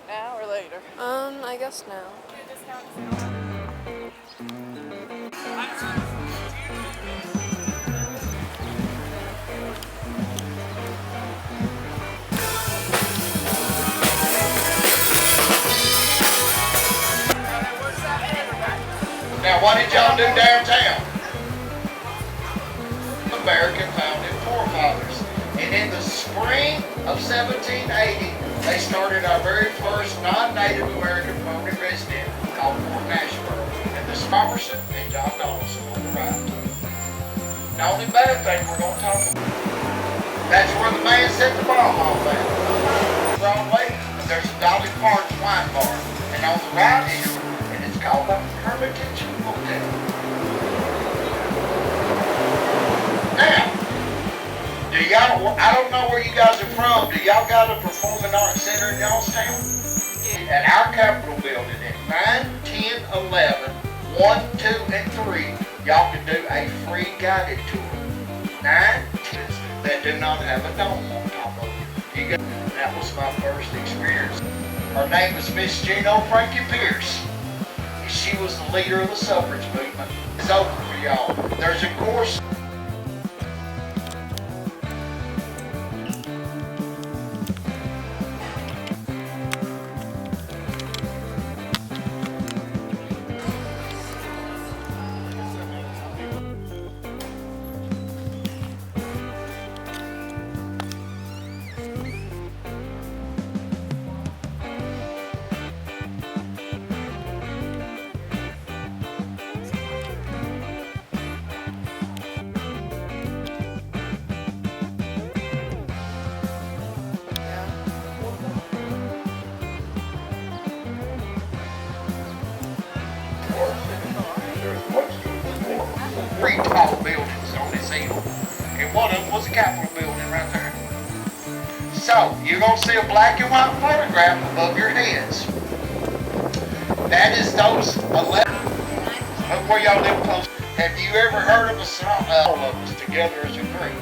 Now or later? I guess now. Now, what did y'all do downtown? American founding forefathers. And in the spring of 1780, they started our very first non-Native American permanent resident called Fort Nashville. And this Robertson and John Donaldson on the right. The only bad thing we're going to talk about, that's where the man set the bomb off at. Broadway, there's a Dolly Parton's wine bar. And on the right is, and it's called the Hermitage Hotel. Now, I don't know where you guys are from. Do y'all got a performing arts center in y'all's town? At our Capitol building at 9, 10, 11, 1, 2, and 3, y'all can do a free guided tour. 9 that do not have a dome on top of it. That was my first experience. Her name is Miss Gino Frankie Pierce. She was the leader of the suffrage movement. It's open for y'all. There's a course. Three tall buildings on this hill, and one of them was a Capitol building right there. So, you're going to see a black and white photograph above your heads. That is those 11. Look where y'all live close. Have you ever heard of a song? All of us together as a group.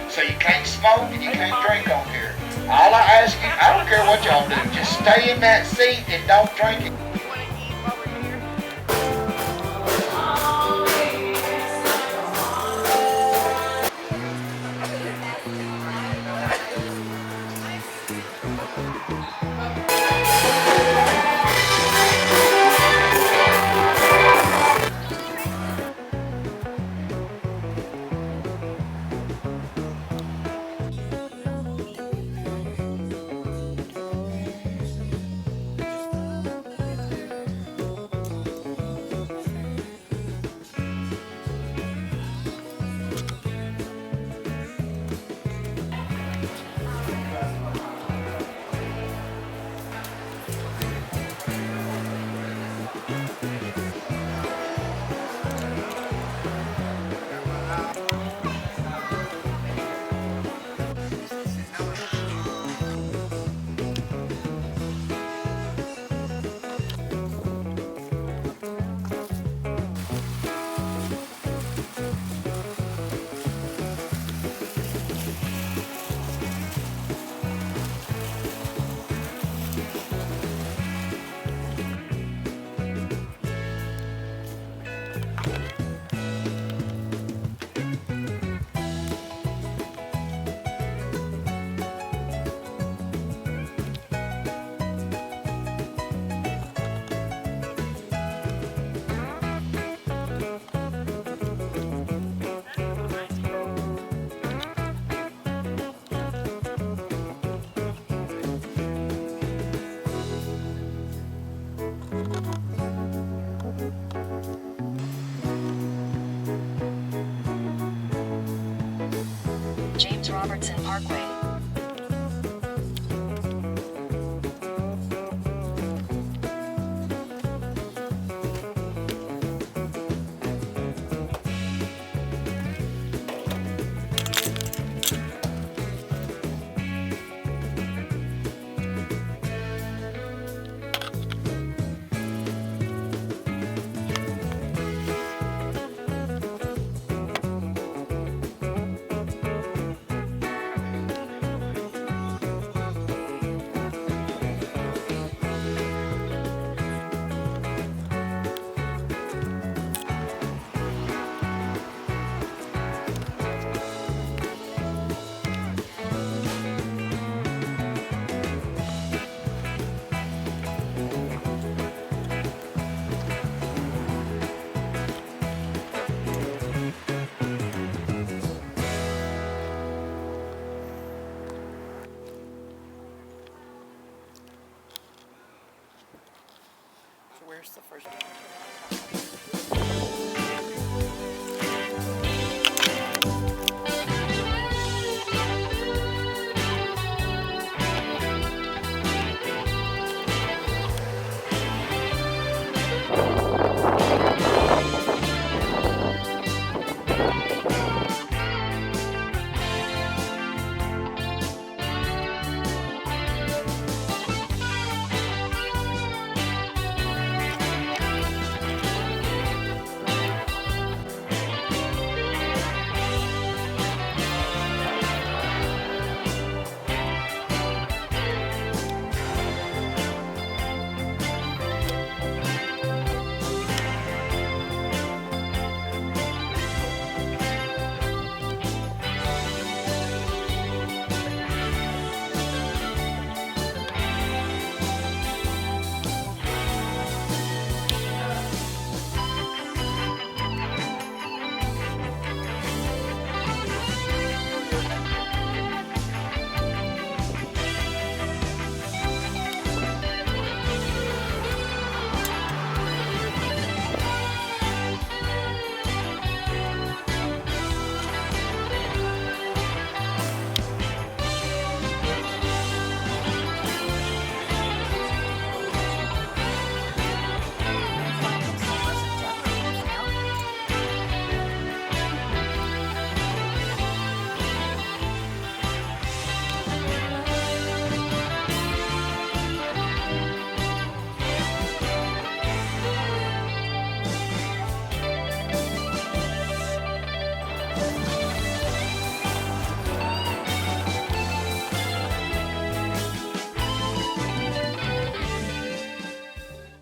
So you can't smoke and you can't drink on here. All I ask you, I don't care what y'all do, just stay in that seat and don't drink it. You want to eat while we're here? James Robertson Parkway. Where's the first one?